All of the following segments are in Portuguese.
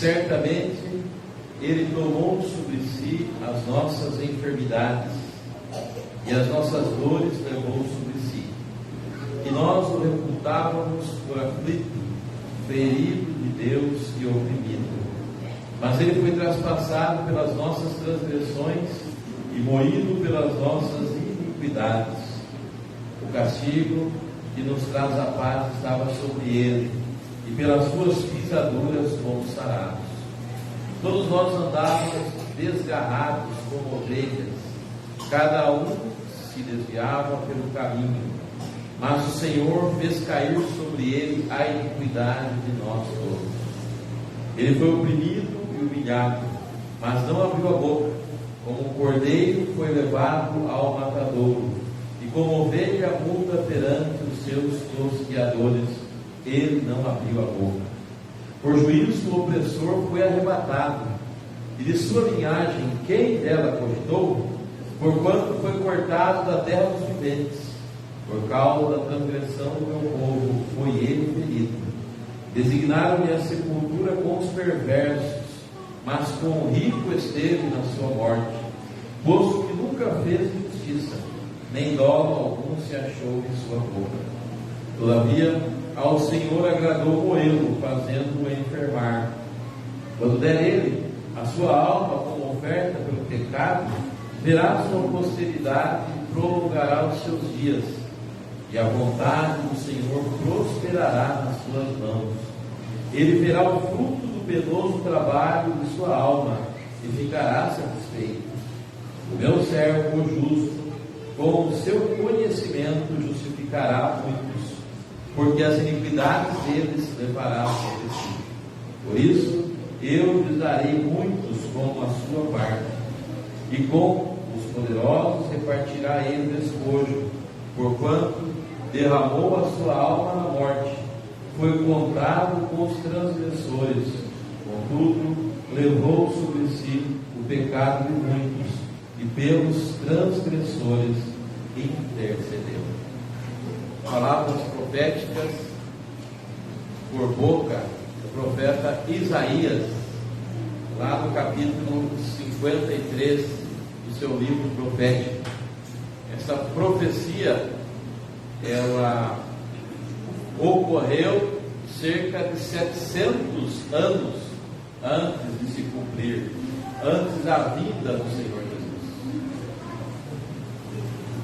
Certamente Ele tomou sobre si as nossas enfermidades e as nossas dores levou sobre si. E nós o reputávamos por aflito, ferido de Deus e oprimido. Mas Ele foi traspassado pelas nossas transgressões e moído pelas nossas iniquidades. O castigo que nos traz a paz estava sobre Ele, e pelas suas pisaduras fomos sarados. Todos nós andávamos desgarrados como ovelhas, cada um se desviava pelo caminho, mas o Senhor fez cair sobre ele a iniquidade de nós todos. Ele foi oprimido e humilhado, mas não abriu a boca. Como um cordeiro foi levado ao matadouro, e como ovelha muda perante os seus tosquiadores, ele não abriu a boca. Por juízo o opressor foi arrebatado, e de sua linhagem quem dela cogitou? Porquanto foi cortado da terra dos viventes, por causa da transgressão do meu povo foi ele ferido. Designaram-lhe a sepultura com os perversos, mas com o rico esteve na sua morte, posto que nunca fez justiça, nem dolo algum se achou em sua boca. Todavia, ao Senhor agradou moê-lo, fazendo-o enfermar. Quando der ele a sua alma como oferta pelo pecado, verá sua posteridade e prolongará os seus dias, e a vontade do Senhor prosperará nas suas mãos. Ele verá o fruto do penoso trabalho de sua alma e ficará satisfeito. O meu servo, o justo, com o seu conhecimento justificará muitos, porque as iniquidades deles levará sobre si. Por isso, eu lhes darei muitos como a sua parte, e com os poderosos repartirá ele o despojo, porquanto derramou a sua alma na morte, foi contado com os transgressores, contudo levou sobre si o pecado de muitos, e pelos transgressores intercedeu. Palavras proféticas por boca do profeta Isaías, lá no capítulo 53 do seu livro profético. Essa profecia, ela ocorreu cerca de 700 anos antes de se cumprir, antes da vinda do Senhor Jesus.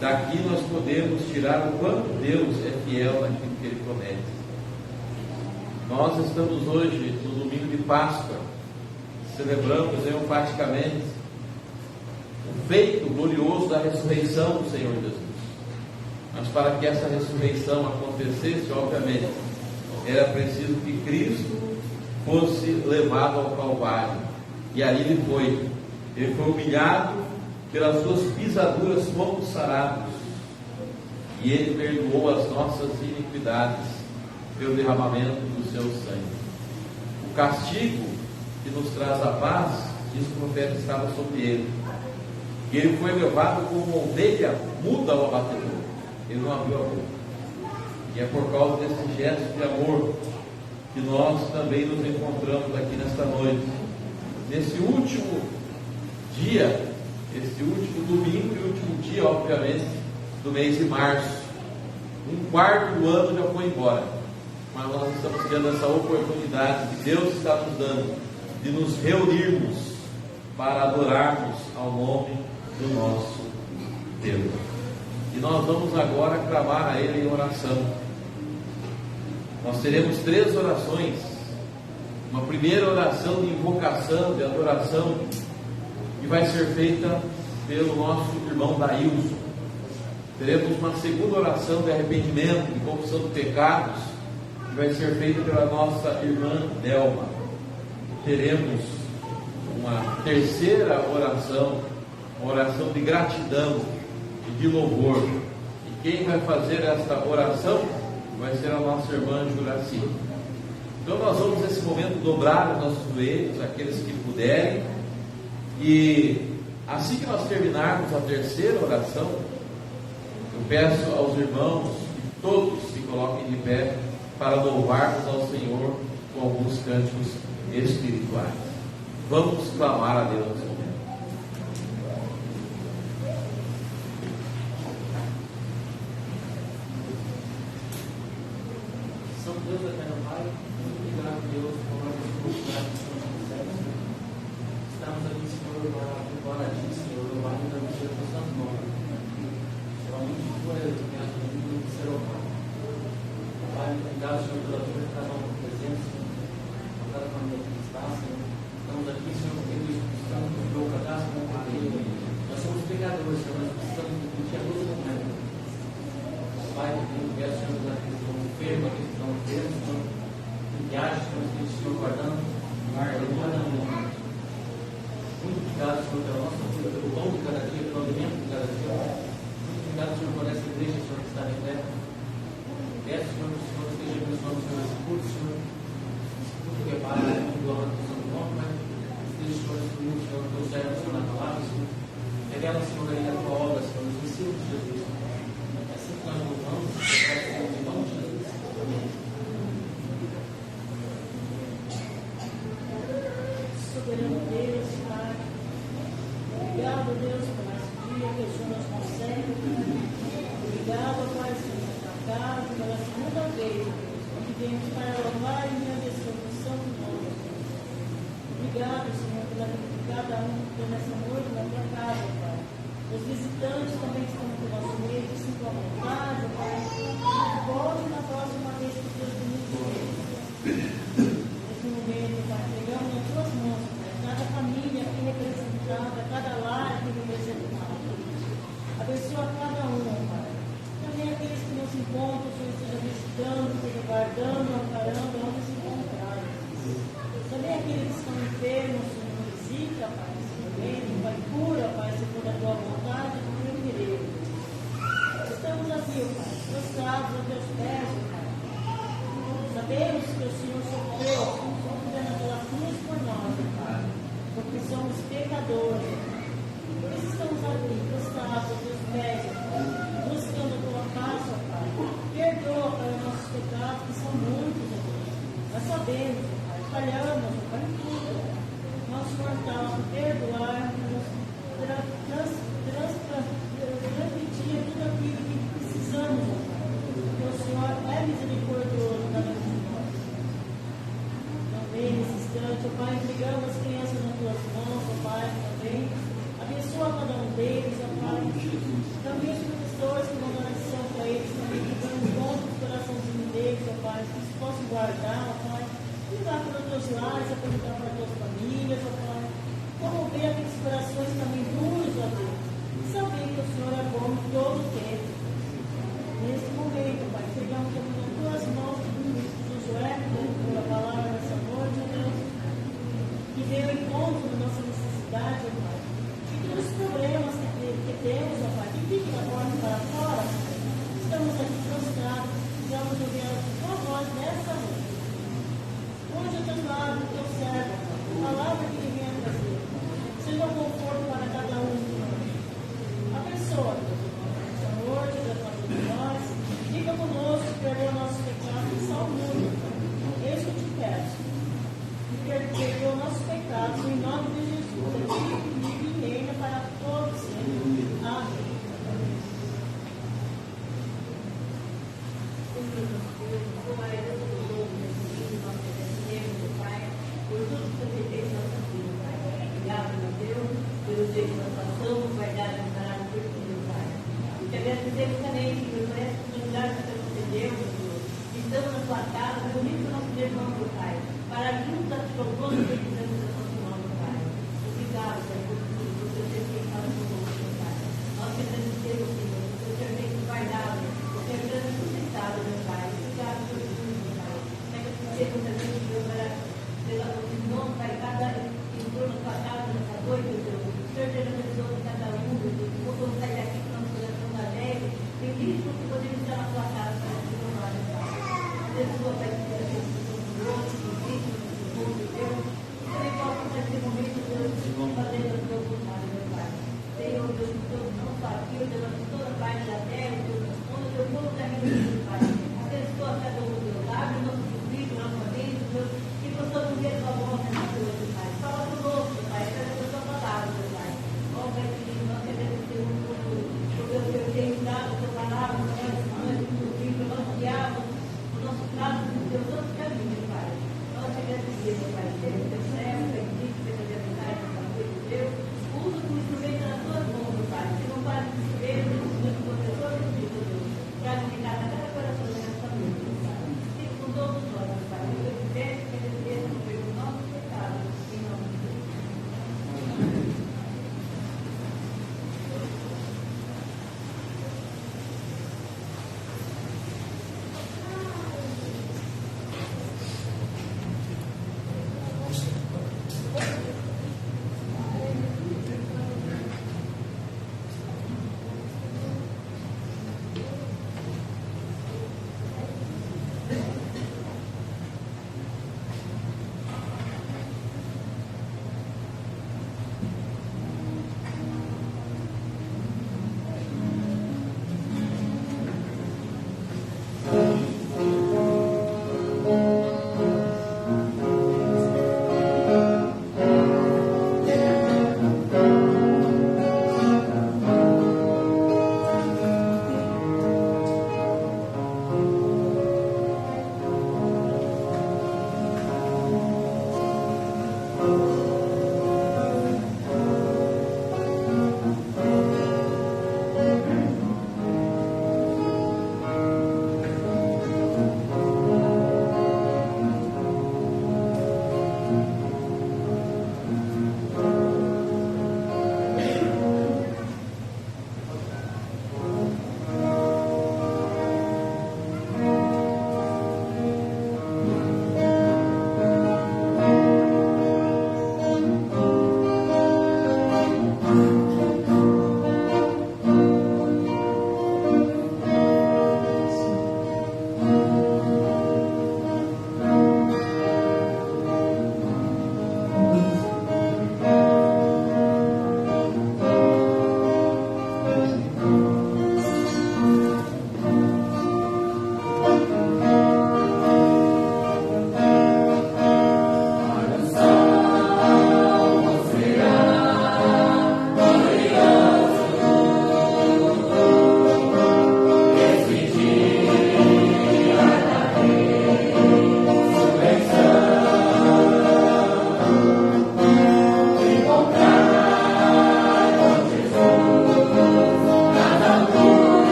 Daqui nós podemos tirar o quanto Deus é fiel naquilo que Ele promete. Nós estamos hoje no domingo de Páscoa, celebramos enfaticamente o feito glorioso da ressurreição do Senhor Jesus. Mas para que essa ressurreição acontecesse, obviamente, era preciso que Cristo fosse levado ao Calvário. E ali ele foi. Ele foi humilhado, pelas suas pisaduras fomos sarados. E ele perdoou as nossas iniquidades pelo derramamento do seu sangue. O castigo que nos traz a paz, diz que o profeta estava sobre ele. E ele foi levado como uma ovelha muda ao abatedor. Ele não abriu a boca. E é por causa desse gesto de amor que nós também nos encontramos aqui nesta noite. Nesse último dia, esse último domingo e último dia, obviamente, do mês de março. Um quarto do ano já foi embora. Mas nós estamos tendo essa oportunidade que Deus está nos dando de nos reunirmos para adorarmos ao nome do nosso Deus. E nós vamos agora clamar a Ele em oração. Nós teremos 3 orações. Uma primeira oração de invocação, de adoração, que vai ser feita pelo nosso irmão Daílson. Teremos uma segunda oração de arrependimento, de confissão de pecados, que vai ser feita pela nossa irmã Delma. Teremos uma terceira oração, uma oração de gratidão e de louvor. E quem vai fazer esta oração vai ser a nossa irmã Juraci. Então nós vamos nesse momento dobrar os nossos joelhos, aqueles que puderem, e assim que nós terminarmos a terceira oração, eu peço aos irmãos que todos se coloquem de pé para louvarmos ao Senhor com alguns cânticos espirituais. Vamos clamar a Deus nesse momento. Santo Deus eterno Pai, muito obrigado, Deus, por nós oportunidade que estamos recebendo. Estamos aqui, Senhor, para a Ti, Senhor, louvado e agradecido pelo Santo nome. Somente Tu és o que és digno de ser louvado. Pai, obrigado, Senhor, pela Tua cada uma presença, por cada família que está, Senhor. Estamos aqui, Senhor, porque nós precisamos do Teu cadastro com carinho. Nós somos pecadores, Senhor, nós precisamos de Ti a todo momento. Pai, eu peço, Senhor, pela questão enferma, a questão enferma, Senhor, em viagem, Senhor, que o Senhor guardando, guardando. Muito obrigado, Senhor, pela nossa vida, pelo pão de cada dia, pelo alimento de cada dia. Muito obrigado, Senhor, por essa igreja, Senhor, que está em pé. Peço, Senhor, que o Senhor esteja abençoando, Senhor, esse culto, Senhor. Esse culto que é para a glória do Santo Nome, mas esteja, Senhor, instruindo, Senhor, o Teu servo, Senhor, na palavra, Senhor. Revela, Senhor, aí a Tua obra, Senhor, nos discípulos de Jesus. Assim que nós louvamos, Senhor, em nome de Jesus. Amém. Soberano Deus, Pai, obrigado, Deus, por esse dia que o Senhor nos concede. Obrigado, Pai, Senhor, por esta casa, pela segunda vez, que viemos para louvar e agradecer o Santo nome. Obrigado, Senhor, pela vida de cada um que está nessa noite na tua casa, Pai. Os visitantes também que estão no nosso meio, que se sintam à vontade, Pai. Volte na próxima vez que Deus nos nesse momento, Pai, pegamos nas tuas mãos, Pai, cada família aqui representada, cada lar aqui representado. Abençoa cada um, Pai. Também aqueles que não se encontram, o Senhor esteja visitando, esteja guardando, amparando, onde se encontrarem. Também aqueles que estão em Senhor, Pai, tudo. Nosso mortal, perdoar, transmitir tudo aquilo que precisamos, porque o Senhor é misericordioso da vez de nós. Também nesse instante, ó Pai, entregamos as crianças nas tuas mãos, ó Pai, também. Abençoa cada um deles, ó Pai. Também os professores que vão dar lição para eles, também que dão encontro no coraçãozinho deles, ó Pai, que eles possam guardar, ó Pai. Levar para os teus lares, apresentar para as tuas famílias, ó Pai. Comover aqueles corações também duros, ó Deus. Saber que o Senhor é bom em todo o tempo. Nesse momento, Pai, entregamos também nas tuas mãos o Josué, pela palavra nessa noite, ó Deus, que veio ao encontro da nossa necessidade, ó Pai. E todos os problemas que temos, ó Pai, que fiquem da porta para fora, estamos aqui prostrados, precisamos ouvir a tua voz nessa noite. Hoje eu tenho lado do teu servo, a palavra que ele vem a trazer. Seja um conforto para cada um de nós. Abençoa, Deus, essa noite, Deus, para todos nós. Fica conosco, perdoa nossos pecados e salva o mundo. Eis que eu te peço. Perdoa nossos pecados em nome de Jesus. A ti vive e reina para todos sempre. Amém. Por tudo que você fez na nossa vida, Pai. Obrigado, meu Deus, pelo dia que nós passamos, guardado e parado por tudo, Pai. E te agradecemos também, Senhor, por essa oportunidade que você concedeu, meu Deus. Estamos na tua casa, reunidos com nossos irmãos, meu Pai, para juntos a te louvando e bendizendo a tua mão, meu Pai. Obrigado, Pai, por tudo, por você ter feito conosco, meu Pai. Nós te agradecemos, Senhor, por ter feito guardado, por ter feito sustentado, meu Pai. Obrigado por tudo, meu Pai. Agradecemos também, Senhor, pela opinião, Pai, cada entrou na tua casa nessa noite, meu Deus. O Senhor te abençoe de cada um, meu Deus. Vamos sair daqui com nosso coração alegre. Feliz porque podemos estar na tua casa para te louvar, meu Pai. Abençoa, Pai, que a gente conosco, que existe no mundo de Deus. E também possa nesse momento, Deus, fazendo a tua vontade, meu Pai. Senhor, Deus, que todos não só aqui, Deus, mas toda a parte da terra, Deus, onde o teu povo está reunido, Pai. Abençoa cada um do teu lado, nosso espírito, nossa mente, Deus. Que possamos ver a tua voz nessa noite, Pai. Fala conosco, Pai, através da tua palavra, meu Pai. Ó, Pai querido, nós te agradecemos por tudo. Porque o Senhor tem dado a tua palavra, nós nos nós guiamos o nosso trato dos teus outros caminhos, Pai. Nós te agradecemos, Pai. Seja o teu servo, bendito, seja a verdade, da coisa de Deus. Usa como instrumento nas tuas mãos, meu Pai. Que não pare de escrever, Deus, com pessoas de Cristo, Deus. Para comunicar a cada coração dessa família, meu Pai. Fique com todos nós, meu Pai. Eu te peço que ele seja o nosso pecado, em nome de Deus.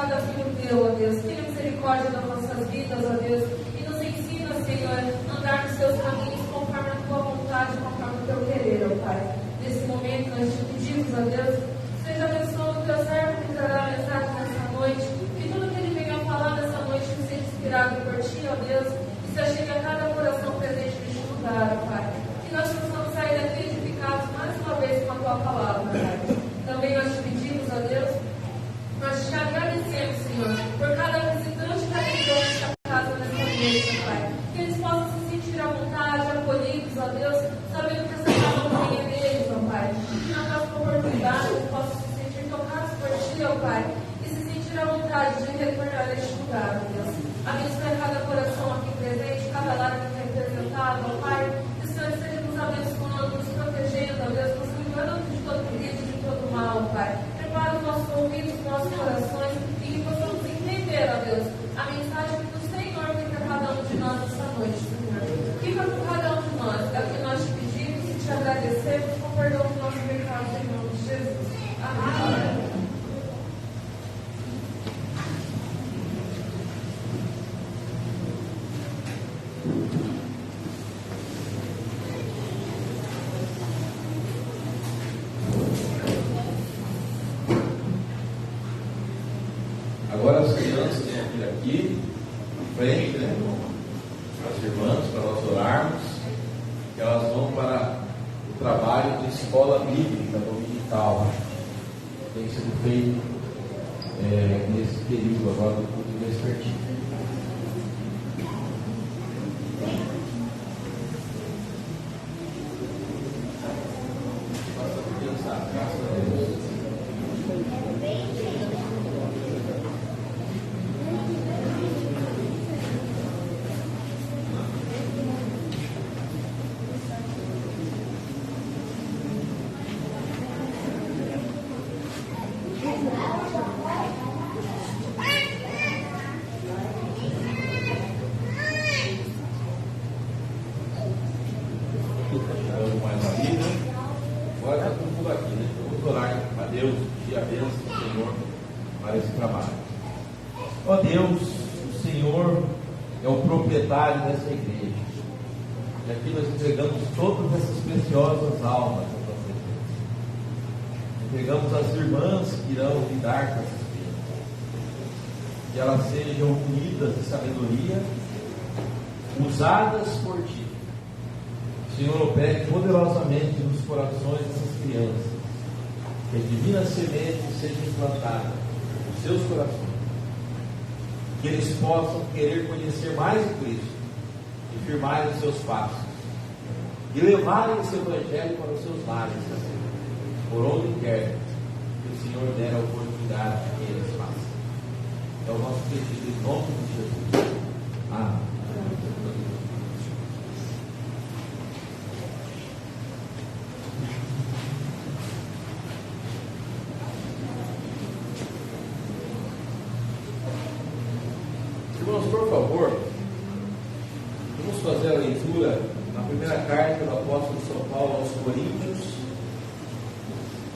cada filho teu, ó Deus. Tenha misericórdia das nossas vidas, ó Deus, e nos ensina, Senhor, a andar nos teus caminhos conforme a tua vontade, conforme o teu querer, ó Pai. Nesse momento nós te pedimos, ó Deus, seja abençoado o teu servo que trará a mensagem nessa noite, que tudo que ele venha falar nessa noite seja inspirado por ti, ó Deus, e se achegue a cada coração presente neste lugar, ó Pai. Que nós possamos sair daqui edificados mais uma vez com a tua palavra, Pai. Também nós te pedimos, ó Deus, nós te agradecemos, Senhor, por cada visitante que adentrou nesta casa nesta noite, Pai. Que eles possam se sentir à vontade, acolhidos, ó Deus, sabendo que essa casa também é deles, ó Pai. Que na próxima oportunidade eles possam se sentir tocados por ti, ó Pai, e se sentir à vontade de retornar a este lugar, ó Deus. Abençoe cada coração aqui presente, cada lar aqui representado, ó Pai. Que o Senhor esteja nos abençoando, nos protegendo, ó Deus, nos livrando de todo perigo, de todo mal, ó Pai. Prepara os nossos ouvidos, os nossos corações, e que possamos entender, ó Deus, a mensagem que o Senhor tem para cada um de nós esta noite, Senhor. Fica com cada um de nós, é o que nós te pedimos e te agradecemos, com perdão dos nossos pecados, em nome de Jesus. Amém. Agora as crianças vão vir aqui, em frente, né? As irmãs, para nós orarmos, que elas vão para o trabalho de escola bíblica dominical. Tem sido feito nesse período agora do culto vespertino. Graças a Deus. Mais uma vida. Agora está todo mundo aqui, né? Vamos orar a Deus, pedir a bênção do Senhor para esse trabalho. Ó Deus, o Senhor é o proprietário dessa igreja. E aqui nós entregamos todas essas preciosas almas à tua presença. Entregamos as irmãs que irão lidar com essas vidas. Que elas sejam unidas de sabedoria, usadas por ti. O Senhor opere poderosamente nos corações dessas crianças, que a divina semente seja implantada nos seus corações, que eles possam querer conhecer mais o Cristo e firmarem os seus passos e levarem esse Evangelho para os seus lares, por onde quer que o Senhor der a oportunidade que eles façam. É o nosso pedido em nome de Jesus. Amém. Irmãos, por favor, vamos fazer a leitura na primeira carta do apóstolo São Paulo aos Coríntios,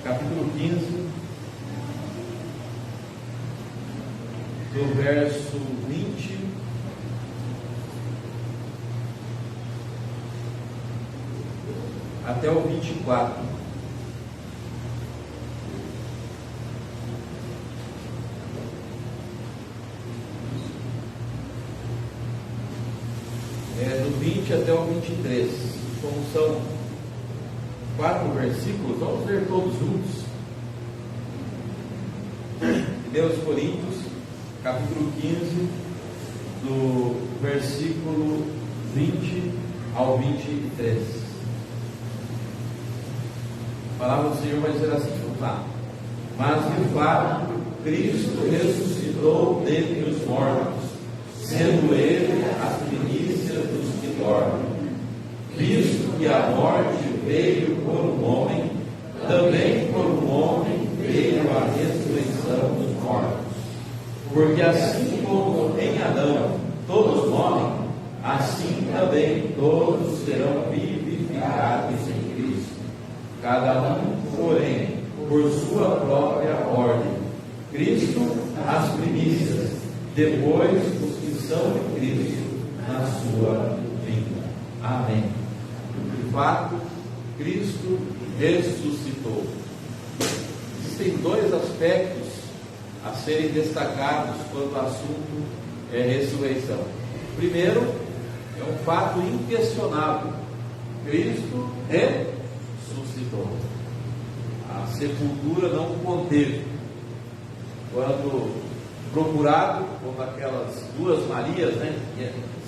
capítulo 15, do verso 20 até o 24. Do 20 até o 23. Como são 4 versículos, vamos ler todos juntos. Deus Coríntios, capítulo 15, do versículo 20 ao 23. A palavra do Senhor vai dizer assim, vamos lá. Mas de fato, Cristo ressuscitou dentre os mortos, sendo Ele a primícia dos que dormem. Visto que a morte veio por um homem, também por um homem veio a ressurreição dos mortos. Porque assim como em Adão todos morrem, assim também todos serão vivificados em Cristo. Cada um, porém, por sua própria ordem. Cristo, as primícias depois os que são de Cristo na sua vinda. Amém. De fato, Cristo ressuscitou. Existem dois aspectos a serem destacados quando o assunto é ressurreição. Primeiro, é um fato inquestionável: Cristo ressuscitou. A sepultura não o conteve. Quando procurado, como aquelas duas Marias,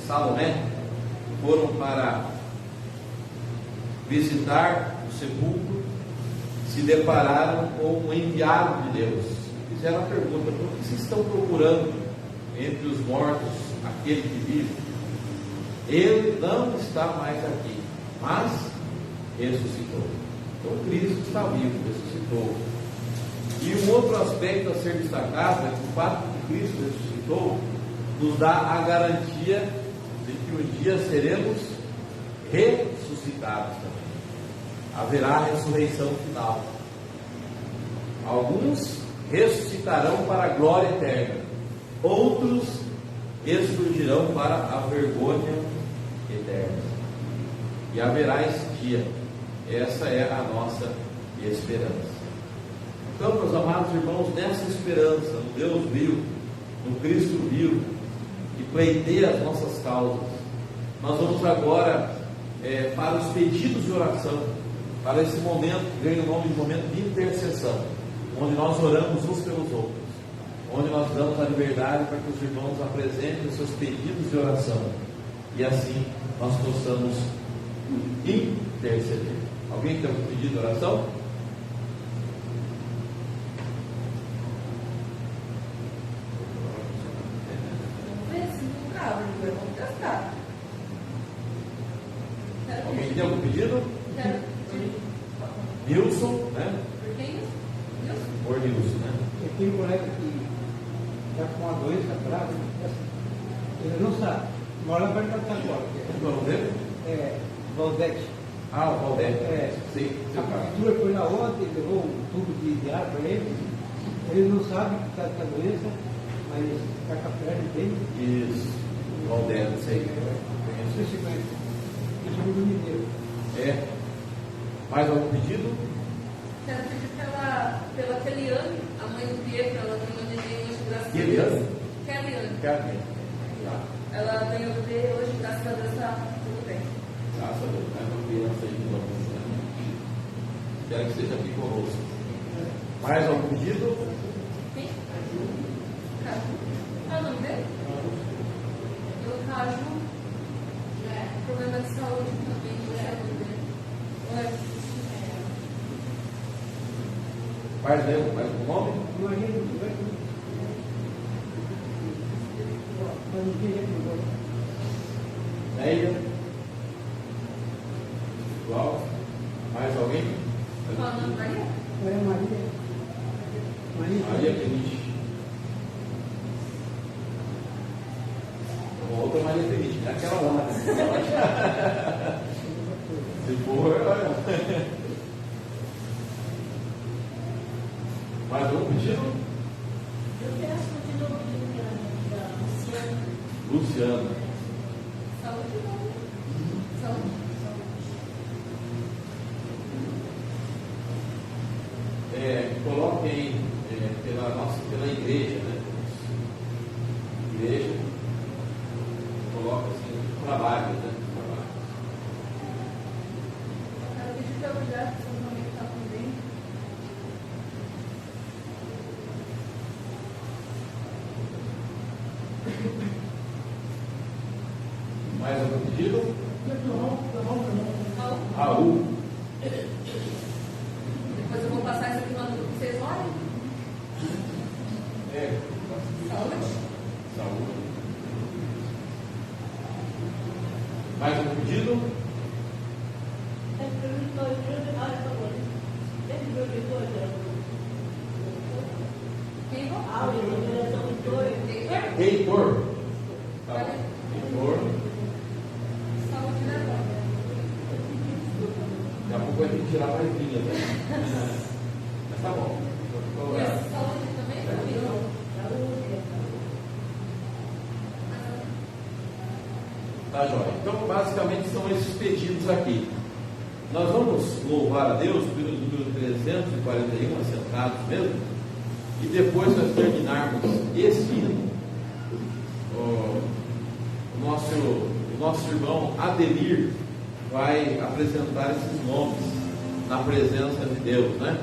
Salomé, foram para visitar o sepulcro, se depararam com um enviado de Deus. Fizeram a pergunta: por que vocês estão procurando entre os mortos aquele que vive? Ele não está mais aqui, mas ressuscitou. Então Cristo está vivo, ressuscitou. E um outro aspecto a ser destacado é que o fato de que Cristo ressuscitou nos dá a garantia de que um dia seremos ressuscitados também. Haverá a ressurreição final. Alguns ressuscitarão para a glória eterna, outros ressurgirão para a vergonha eterna. E haverá esse dia. Essa é a nossa esperança. Então, meus amados irmãos, nessa esperança, no Deus vivo, no Cristo vivo, que pleiteia as nossas causas, nós vamos agora para os pedidos de oração, para esse momento que ganha o nome de momento de intercessão, onde nós oramos uns pelos outros, onde nós damos a liberdade para que os irmãos apresentem os seus pedidos de oração, e assim nós possamos interceder. Alguém tem um pedido de oração? Vamos testar. Alguém tem algum pedido? Quero. Nilson, né? Por quem? Nilson? Por Nilson, né? Eu tenho um colega que está com uma doença grave, ele não sabe, mora lá perto da Taquara. O nome dele? É Valdete. Ah, o Valdete. Sim, A seu pai. prefeitura foi lá ontem, levou um tubo de ar para ele. Ele não sabe que está com a doença, mas está com a perna dele. Isso, o Valdete, sei. Não sei se conhece. Eu sou do Mineiro. É. Mais algum pedido? Quero pedir pela Keliane, a mãe do Pietro. Ela tem uma neném hoje, graças a Deus. Keliane? Keliane. Cadê? Ela ganhou o bebê hoje, graças a Deus, está tudo bem. Graças a Deus, né? Uma criança aí de novo, né? Espero que esteja aqui conosco. Mais algum pedido? Quem? Caju. Ah, o nome dele? O Caju. Problema de saúde também, de saúde dele. Mais algum nome? Imagina que vai. Mas não tem jeito, não vai. Neia? Igual? Mais alguém? Qual o nome, Maria? É Maria. Maria Feliz. Uma outra Maria Feliz, não é aquela lá, né? Se for, olha. Mais algum pedido? Eu peço de novo da Luciana. Luciana. Saúde, não. Saúde. Coloquem pela igreja, né? Igreja, coloca assim, trabalho, né? Trabalho. Quero pedir pelo Jefferson também, que está também. Mais algum pedido? Raul. Raul. Depois eu vou passar isso aqui no grupo, vocês olhem. Saúde. Saúde. Mais algum pedido? Quem vou? Heitor. Tá bom. Heitor. Saúde, né? Daqui a pouco vai ter que tirar mais linhas, né? Mas tá bom. Saúde também, Camila? Tá, joia? Então, basicamente, são esses pedidos aqui. Nós vamos louvar a Deus pelo número 341, assentados mesmo, e depois nós terminarmos esse hino, o nosso irmão Adelir vai apresentar esses nomes na presença de Deus, né?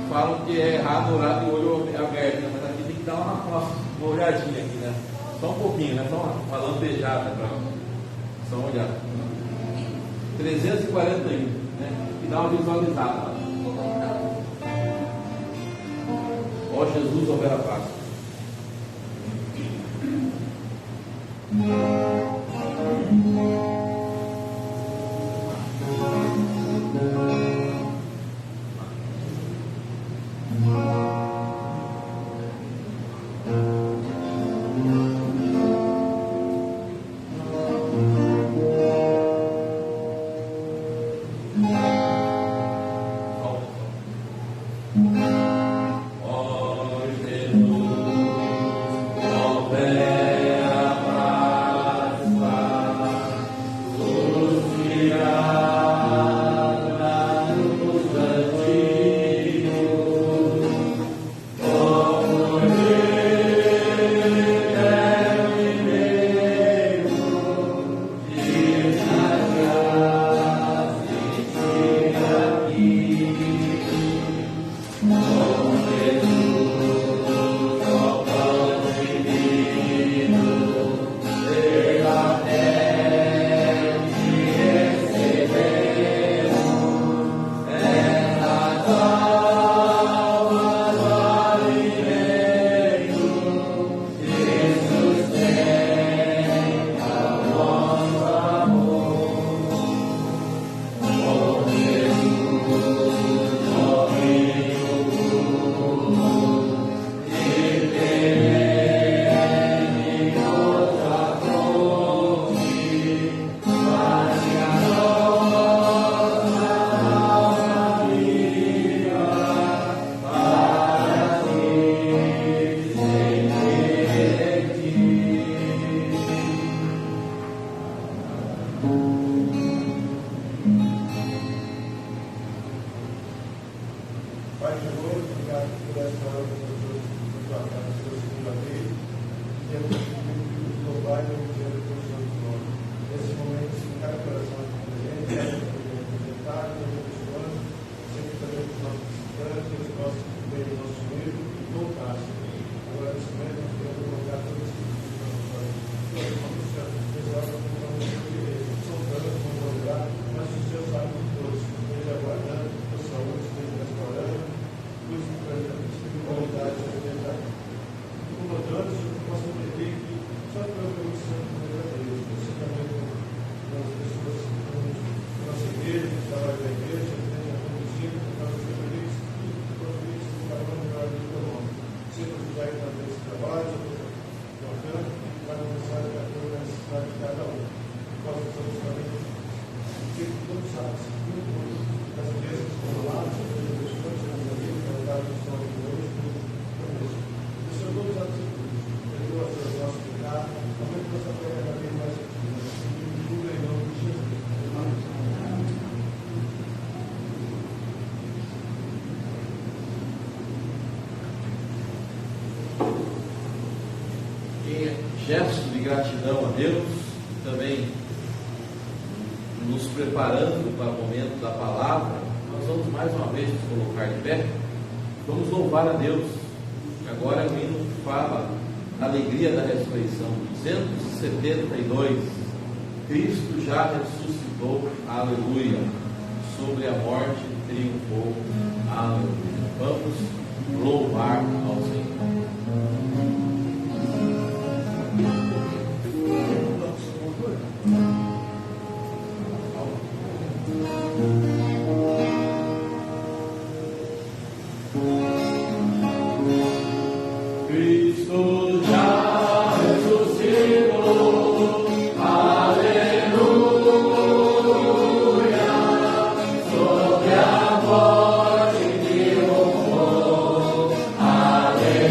Falam que é errado orar de olho aberto, né? Mas aqui tem que dar uma olhadinha aqui, né? Só um pouquinho, né? Só uma lambejada para só uma olhada. 341, né? E dá uma visualizada lá. Ó Jesus, houver a paz. Gesto de gratidão a Deus, também nos preparando para o momento da palavra, nós vamos mais uma vez nos colocar de pé, vamos louvar a Deus. Agora o hino fala a alegria da ressurreição, 272, Cristo já ressuscitou, aleluia, sobre a morte triunfou, aleluia. Vamos louvar ao Senhor. Cristo já ressuscitou, aleluia, sobre a morte triunfou, aleluia.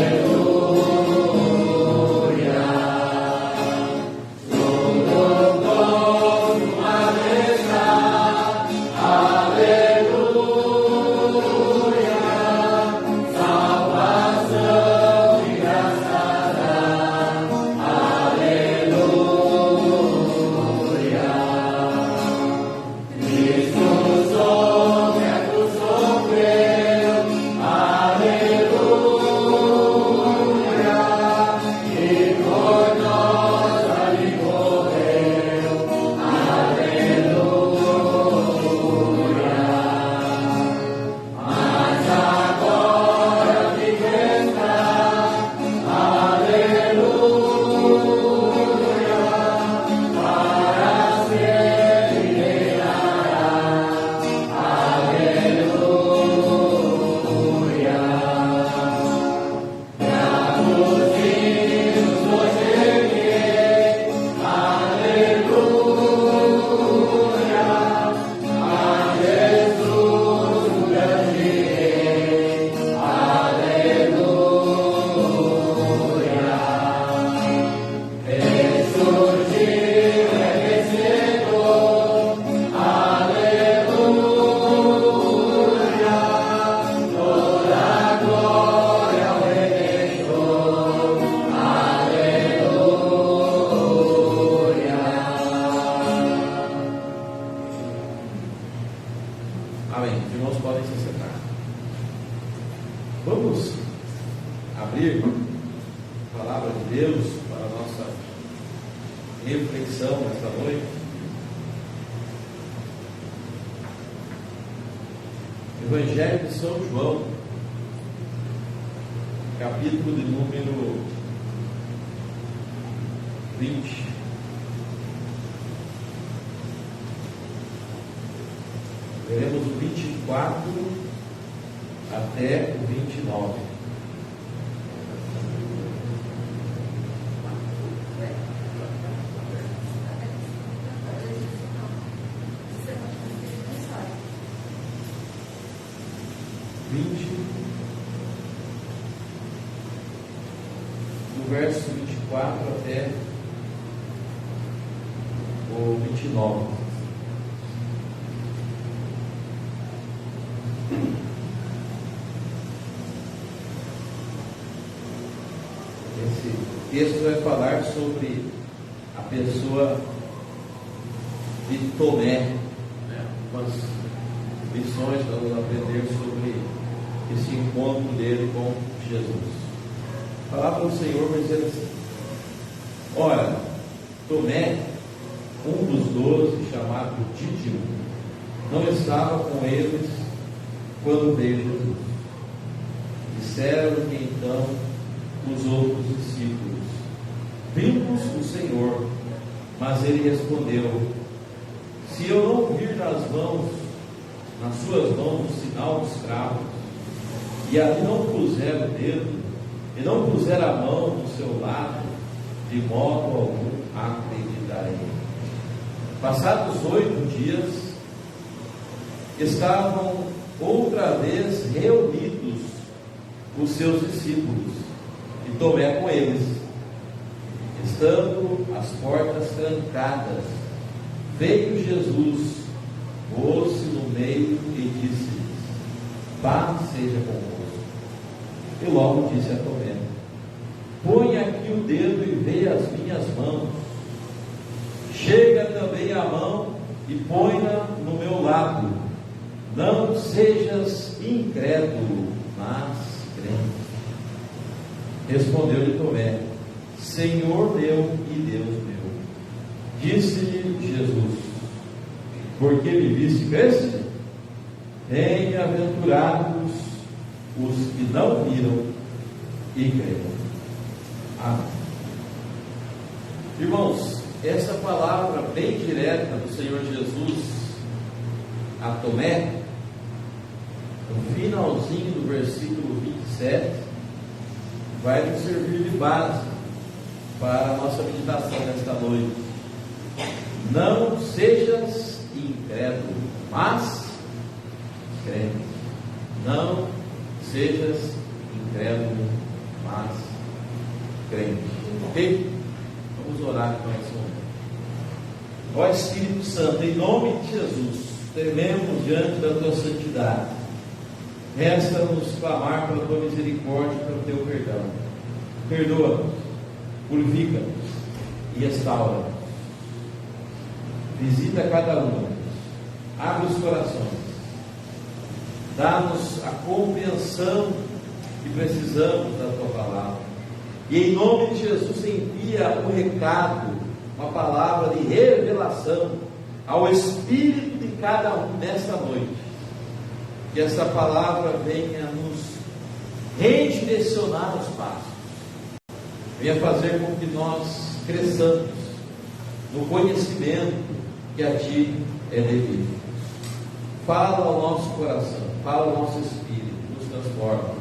palavra de Deus para a nossa reflexão nesta noite. Evangelho de São João, capítulo de número 20. Veremos o 24 até o 29. Do verso 24 até o 29. Esse texto vai falar sobre a pessoa de Tomé, né? Algumas lições para vamos aprender sobre esse encontro dele com Jesus. A palavra do Senhor vai dizer assim: ora, Tomé, um dos 12, chamado Dídimo, não estava com eles quando veio Jesus. Disseram-lhe então os outros discípulos: vimos o Senhor. Mas ele respondeu: se eu não vir nas suas mãos o sinal dos cravos, e ali não puser o dedo, e não puser a mão no seu lado, de modo algum acreditarei. Passados 8 dias, estavam outra vez reunidos os seus discípulos, e Tomé com eles. Estando as portas trancadas, veio Jesus, pôs-se no meio e disse: paz seja convosco. E logo disse a Tomé: põe aqui o dedo e vê as minhas mãos. Chega também a mão e põe-na no meu lado. Não sejas incrédulo, mas crente. Respondeu-lhe Tomé: Senhor meu e Deus meu. Disse-lhe Jesus: porque me viste e creste? Bem-aventurados os que não viram e creram. Amém. Irmãos, essa palavra bem direta do Senhor Jesus a Tomé, no finalzinho do versículo 27, vai nos servir de base para a nossa meditação nesta noite. Não sejas incrédulo, mas crente. Não sejas incrédulo, mas crente. Ok? Vamos orar então nesse momento. Ó Espírito Santo, em nome de Jesus, trememos diante da tua santidade. Resta-nos clamar pela tua misericórdia e pelo teu perdão. Perdoa-nos, purifica-nos e restaura-nos. Visita cada um, abre os corações, dá-nos a compreensão que precisamos da tua palavra. E em nome de Jesus envia um recado, uma palavra de revelação ao espírito de cada um nesta noite. Que essa palavra venha nos redirecionar os passos, venha fazer com que nós cresçamos no conhecimento que a ti é devido. Fala ao nosso coração, fala ao nosso espírito, nos transforma.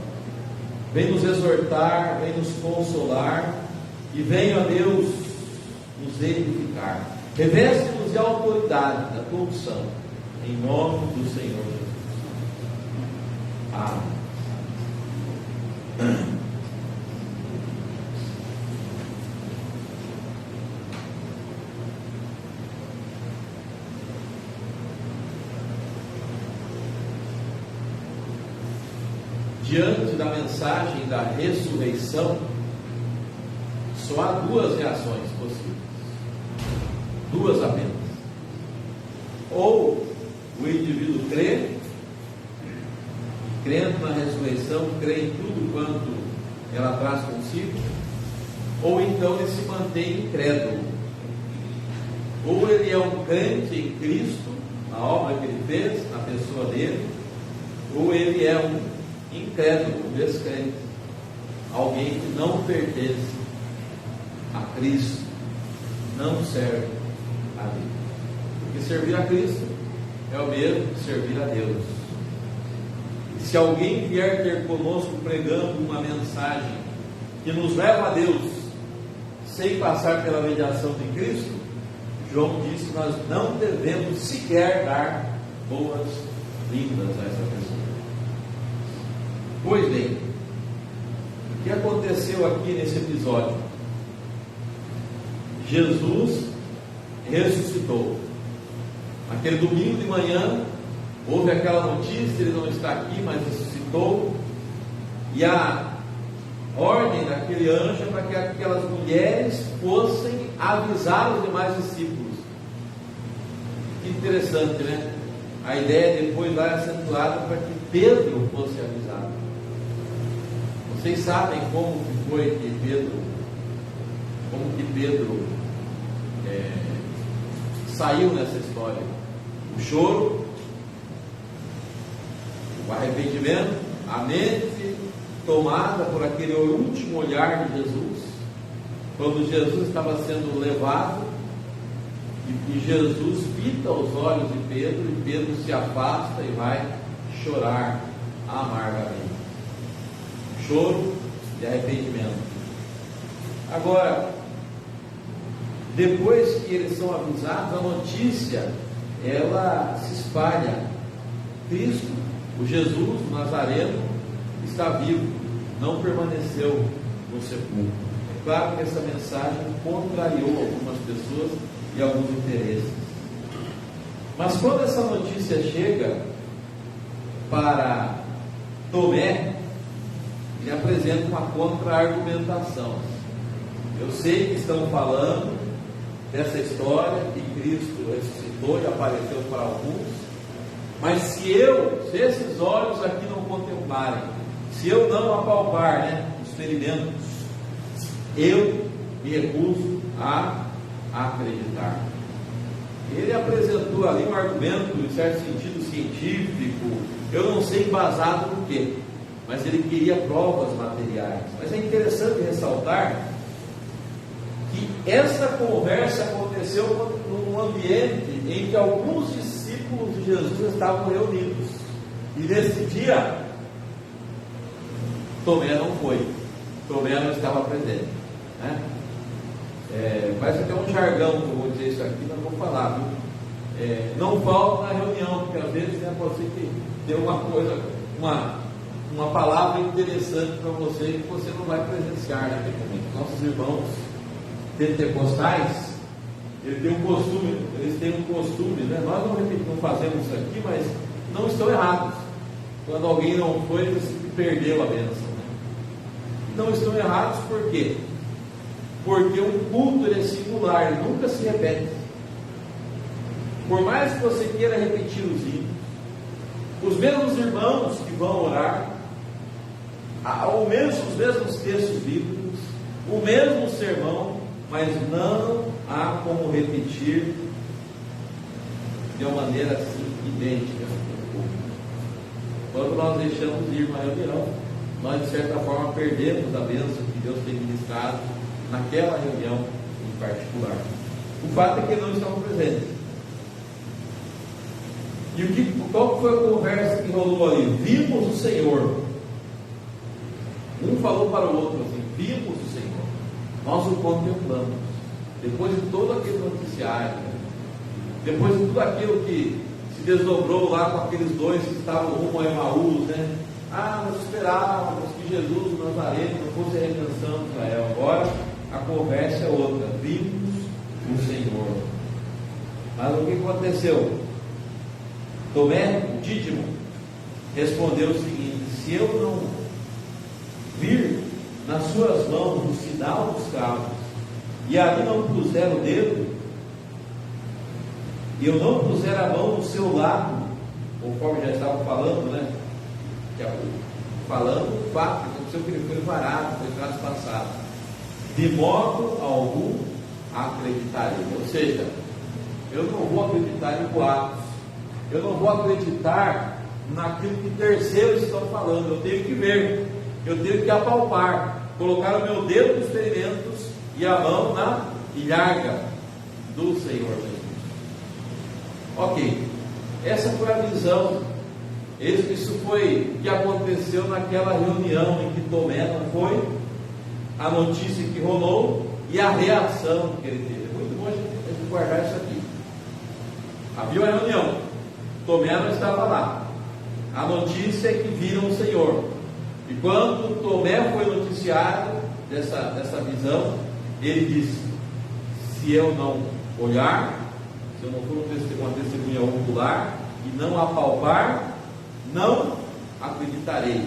Vem nos exortar, vem nos consolar e venha, Deus, nos edificar. Reveste-nos de autoridade da tua unção, em nome do Senhor Jesus. Amém. Diante da mensagem da ressurreição, só há duas reações possíveis, duas apenas. Ou o indivíduo crê, crendo na ressurreição, crê em tudo quanto ela traz consigo, ou então ele se mantém incrédulo. Ou ele é um crente em Cristo, na obra que ele fez, na pessoa dele, ou ele é um incrédulo, um descrente, alguém que não pertence a Cristo, não serve a Deus. Porque servir a Cristo é o mesmo que servir a Deus. E se alguém vier ter conosco pregando uma mensagem que nos leva a Deus, sem passar pela mediação de Cristo, João disse que nós não devemos sequer dar boas-vindas a essa pessoa. Pois bem, o que aconteceu aqui nesse episódio? Jesus ressuscitou. Naquele domingo de manhã, houve aquela notícia, ele não está aqui, mas ressuscitou. E a ordem daquele anjo é para que aquelas mulheres fossem avisar os demais discípulos. Que interessante, né? A ideia depois lá é acentuada para que Pedro fosse avisado. Vocês sabem como que foi que Pedro saiu nessa história? O choro, o arrependimento, a mente tomada por aquele último olhar de Jesus, quando Jesus estava sendo levado, e Jesus fita os olhos de Pedro, e Pedro se afasta e vai chorar amargamente. Choro de arrependimento. Agora, depois que eles são avisados, a notícia ela se espalha. Cristo, o Jesus, o Nazareno, está vivo, não permaneceu no sepulcro. É claro que essa mensagem contrariou algumas pessoas e alguns interesses. Mas quando essa notícia chega para Tomé, ele apresenta uma contra-argumentação. Eu sei que estão falando dessa história que Cristo ressuscitou e apareceu para alguns, mas se esses olhos aqui não contemplarem, se eu não apalpar, os ferimentos, eu me recuso a acreditar. Ele apresentou ali um argumento, em certo sentido científico, eu não sei embasado no quê, mas ele queria provas materiais. Mas é interessante ressaltar que essa conversa aconteceu num ambiente em que alguns discípulos de Jesus estavam reunidos, e nesse dia Tomé não foi, Tomé não estava presente, né? Mas tem um jargão que eu vou dizer isso aqui, mas vou falar, viu? Não falta na reunião, porque às vezes pode ser que dê uma coisa, uma palavra interessante para você que você não vai presenciar naquele momento. Nossos irmãos pentecostais, eles têm um costume, né? Nós não fazemos isso aqui, mas não estão errados. Quando alguém não foi, eles perdeu a bênção, né? Não estão errados por quê? Porque um culto ele é singular, ele nunca se repete. Por mais que você queira repetir os hinos, os mesmos irmãos que vão orar, os mesmos textos bíblicos, o mesmo sermão, mas não há como repetir de uma maneira assim idêntica. Quando nós deixamos de ir para a reunião, nós de certa forma perdemos a bênção que Deus tem ministrado naquela reunião em particular. O fato é que não estavam presentes. E qual foi a conversa que rolou ali? Vimos o Senhor. Um falou para o outro assim: vimos o Senhor, nós o contemplamos. Depois de todo aquele noticiário, depois de tudo aquilo que se desdobrou lá com aqueles dois que estavam rumo a Emaús, nós esperávamos que Jesus, o Nazareno, fosse a redenção de Israel. Agora a conversa é outra: vimos o Senhor. Mas o que aconteceu? Tomé, o Dídimo, respondeu o seguinte: se eu não vir nas suas mãos o sinal dos cravos, e ali não puser o dedo, e eu não puser a mão no seu lado, conforme já estava falando, falando o fato que aconteceu, que ele foi varado, foi traspassado. de modo algum acreditarei. Ou seja, eu não vou acreditar em boatos, eu não vou acreditar naquilo que terceiros estão falando. Eu tenho que ver, eu tenho que apalpar, colocar o meu dedo nos ferimentos e a mão na llaga do Senhor Jesus. Ok, essa foi a visão. Isso foi o que aconteceu naquela reunião em que Tomé não foi, a notícia que rolou e a reação que ele teve. É muito bom a gente guardar isso aqui. Havia uma reunião, Tomé não estava lá. A notícia é que viram o Senhor. E quando Tomé foi noticiado dessa visão, ele disse: se eu não olhar, se eu não for uma testemunha ocular e não apalpar, não acreditarei.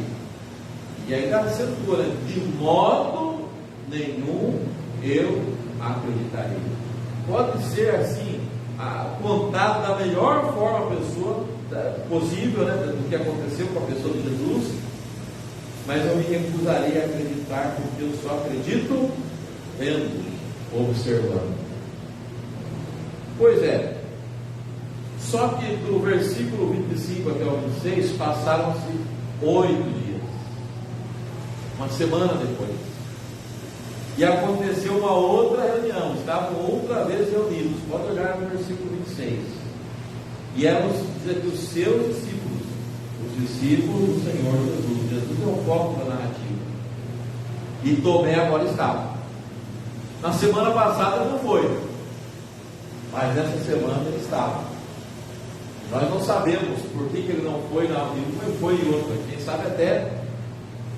E ainda acentua, né? De modo nenhum eu acreditarei. Pode ser assim, contado da melhor forma a pessoa possível, né, do que aconteceu com a pessoa de Jesus, mas eu me recusarei a acreditar, porque eu só acredito vendo, observando. Pois é, só que do versículo 25 até o 26 passaram-se 8 dias, uma semana depois, e aconteceu uma outra reunião, estavam outra vez reunidos. Pode olhar no versículo 26, e eram os seus discípulos, os discípulos do Senhor Jesus. Jesus é o foco da narrativa, e Tomé agora estava. Na semana passada não foi, mas nessa semana ele estava. Nós não sabemos por que ele não foi na uma e foi em outra. Quem sabe até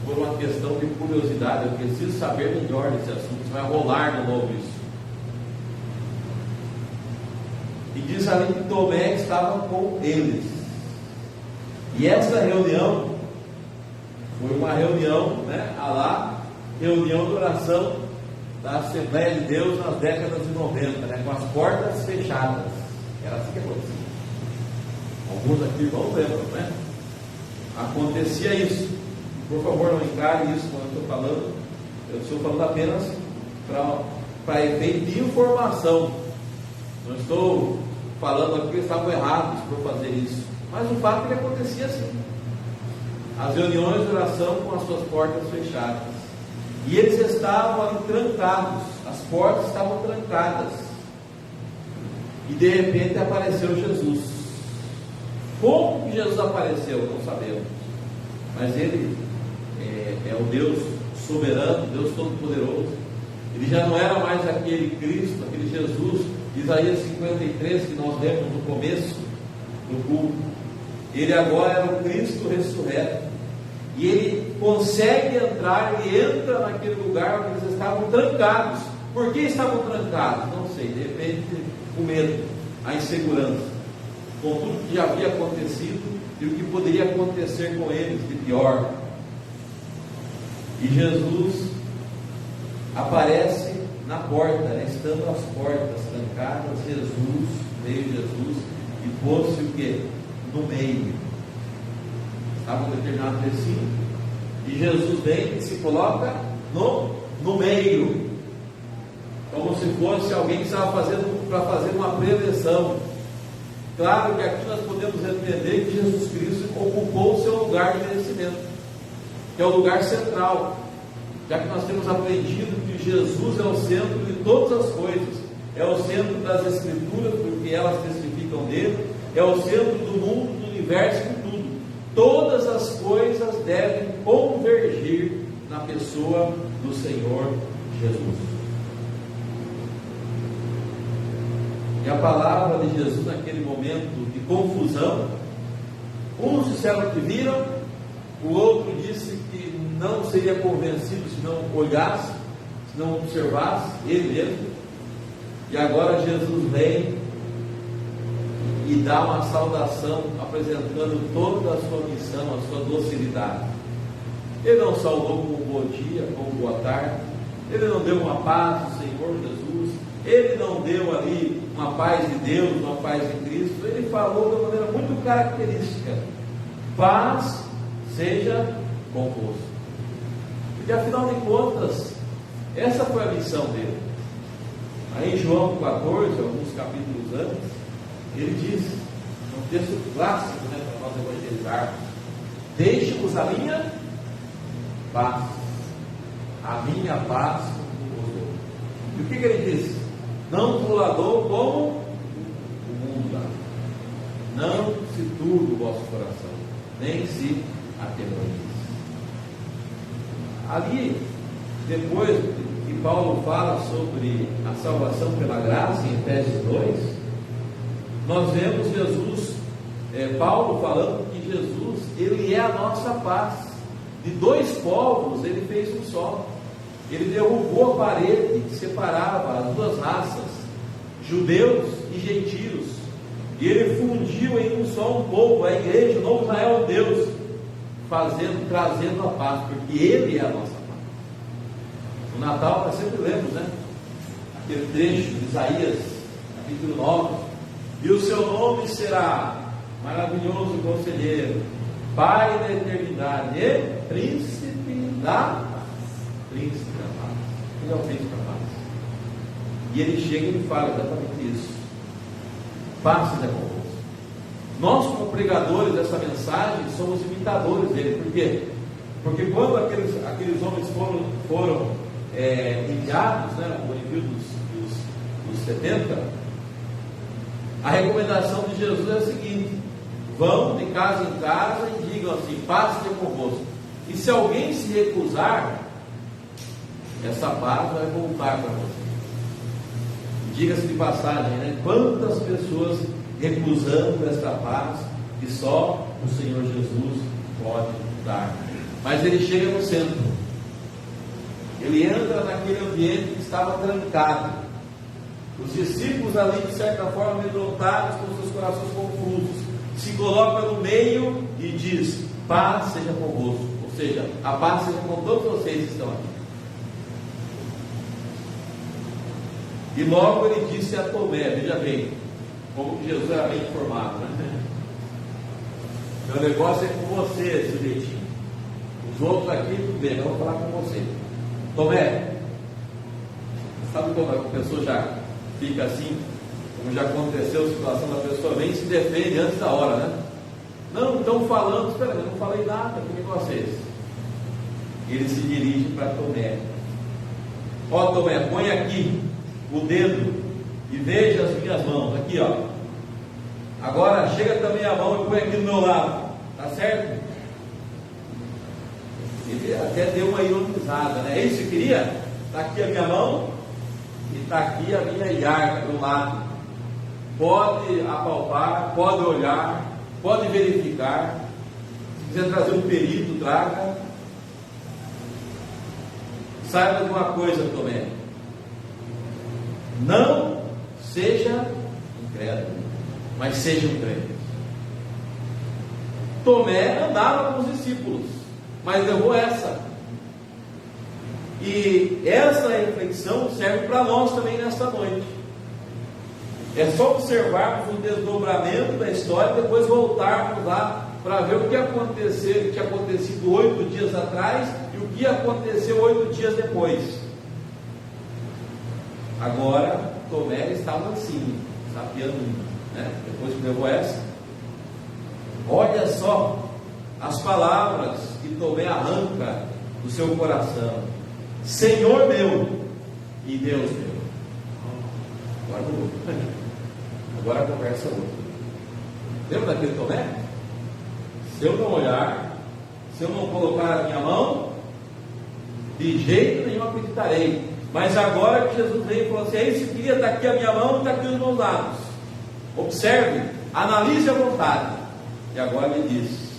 por uma questão de curiosidade. Eu preciso saber melhor desse assunto. Vai rolar de novo isso. E diz ali que Tomé estava com eles. E essa reunião foi uma reunião, né? Reunião de oração da Assembleia de Deus nas décadas de 90, né? Com as portas fechadas. Era assim que acontecia. Alguns aqui não lembram, né? Acontecia isso. Por favor, não encare isso quando eu estou falando. Eu estou falando apenas para efeito de informação. Não estou falando aqui que eles estavam errados por fazer isso. Mas o fato é que acontecia assim. As reuniões de oração com as suas portas fechadas. E eles estavam ali trancados. As portas estavam trancadas. E de repente apareceu Jesus. Como que Jesus apareceu? Não sabemos. Mas Ele é o Deus soberano, Deus todo-poderoso. Ele já não era mais aquele Cristo, aquele Jesus de Isaías 53 que nós lemos no começo do culto. Ele agora era o Cristo ressurreto. E Ele consegue entrar e entra naquele lugar onde eles estavam trancados. Por que estavam trancados? Não sei, de repente o medo, a insegurança, com tudo que já havia acontecido e o que poderia acontecer com eles de pior. E Jesus aparece na porta, né? Estando as portas trancadas, veio Jesus e pôs-se o quê? No meio. Estava um determinado recinto e Jesus vem e se coloca no meio, como se fosse alguém que estava fazendo para fazer uma prevenção. Claro que aqui nós podemos entender que Jesus Cristo ocupou o seu lugar de merecimento, que é o lugar central, já que nós temos aprendido que Jesus é o centro de todas as coisas, é o centro das Escrituras, porque elas testificam dele, é o centro do mundo, do universo, de tudo. Todas as coisas devem convergir na pessoa do Senhor Jesus. E a palavra de Jesus naquele momento de confusão, uns disseram que viram, o outro disse que não seria convencido se não olhasse, se não observasse ele mesmo. E agora Jesus vem e dá uma saudação, apresentando toda a sua missão, a sua docilidade. Ele não saudou como bom dia, como boa tarde, ele não deu uma paz do Senhor Jesus, ele não deu ali uma paz de Deus, uma paz de Cristo. Ele falou de uma maneira muito característica: paz seja convosco. Porque afinal de contas, Essa foi a missão dele. Aí em João 14, alguns capítulos antes, ele diz, um texto clássico, né, para nós evangelizarmos: deixe-vos a minha paz, a minha paz vos dou. E o que ele diz? Não vos lá dou como o mundo dá. Não se turbe o vosso coração, nem se atemorize. Ali, depois que Paulo fala sobre a salvação pela graça, em Efésios 2, nós vemos Jesus, Paulo falando que Jesus, ele é a nossa paz. De dois povos ele fez um só. Ele derrubou a parede que separava as duas raças, judeus e gentios, e ele fundiu em um só um povo, a igreja, o novo Israel de Deus, trazendo a paz, porque ele é a nossa paz. No Natal nós sempre lemos, né? Aquele trecho de Isaías, capítulo 9: e o seu nome será Maravilhoso Conselheiro, Pai da Eternidade e Príncipe da Paz. Príncipe da Paz. Ele é o Príncipe da Paz. E ele chega e fala exatamente isso: paz seja convosco. Nós, como pregadores dessa mensagem, somos imitadores dele. Por quê? Porque quando aqueles homens foram enviados, né, o envio dos 70, a recomendação de Jesus é a seguinte: vão de casa em casa e digam assim, paz seja convosco. E se alguém se recusar, essa paz vai voltar para você. Diga-se de passagem, né? Quantas pessoas recusando esta paz que só o Senhor Jesus pode dar. Mas ele chega no centro, ele entra naquele ambiente que estava trancado. Os discípulos ali, de certa forma, amedrontados, com seus corações confusos, se coloca no meio e diz: paz seja convosco. Ou seja, a paz seja com todos vocês que estão aqui. E logo ele disse a Tomé, veja bem, como que Jesus era bem informado, né? Meu negócio é com você, sujeitinho. Os outros aqui, tudo bem, eu vou falar com você. Tomé, sabe como a pessoa já fica assim, como já aconteceu a situação da pessoa, vem e se defende antes da hora, né? Não, estão falando, espera, eu não falei nada, que negócio é esse? Ele se dirige para Tomé. Ó Tomé, põe aqui o dedo e veja as minhas mãos, aqui ó. Agora chega também a mão e põe aqui do meu lado, tá certo? Ele até deu uma ironizada, né? É isso que queria? Está aqui a minha mão e está aqui a minha llaga do lado. Pode apalpar, pode olhar, pode verificar. Se quiser trazer um perito, traga. Saiba de uma coisa, Tomé: não seja incrédulo, mas seja um crente. Tomé andava com os discípulos, mas levou essa. E essa reflexão serve para nós também nesta noite. É só observarmos o desdobramento da história e depois voltarmos lá para ver o que aconteceu, o que tinha acontecido 8 dias atrás e o que aconteceu 8 dias depois. Agora Tomé estava assim, sapeando, né? Depois que levou essa, olha só as palavras que Tomé arranca do seu coração: Senhor meu e Deus meu. Agora mudou. Agora a conversa é outra. Lembra daquele Tomé? Se eu não olhar, se eu não colocar a minha mão, de jeito nenhum acreditarei. Mas agora que Jesus veio e falou assim: é isso que queria, está aqui a minha mão e está aqui os meus lados. Observe, analise a vontade. E agora ele diz: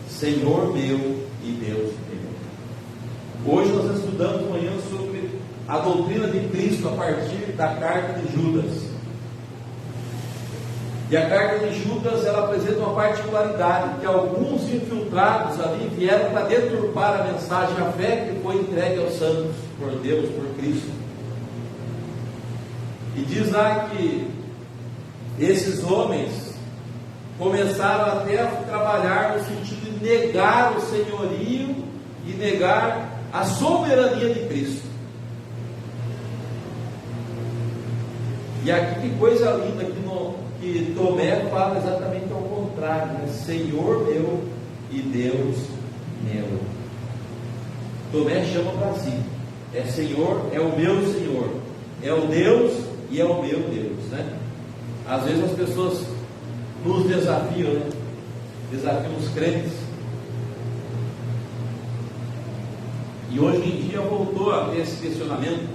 Senhor meu e Deus meu. Hoje nós estudamos amanhã sobre a doutrina de Cristo a partir da carta de Judas. E a carta de Judas, ela apresenta uma particularidade, que alguns infiltrados ali vieram para deturpar a mensagem, a fé que foi entregue aos santos por Deus, por Cristo. E diz lá que esses homens começaram até a trabalhar no sentido de negar o senhorio e negar a soberania de Cristo. E aqui que coisa linda que Tomé fala exatamente ao contrário, né? Senhor meu e Deus meu. Tomé chama para si, é Senhor, é o meu Senhor, é o Deus e é o meu Deus, né? Às vezes as pessoas nos desafiam, né? Desafiam os crentes. E hoje em dia voltou a ter esse questionamento: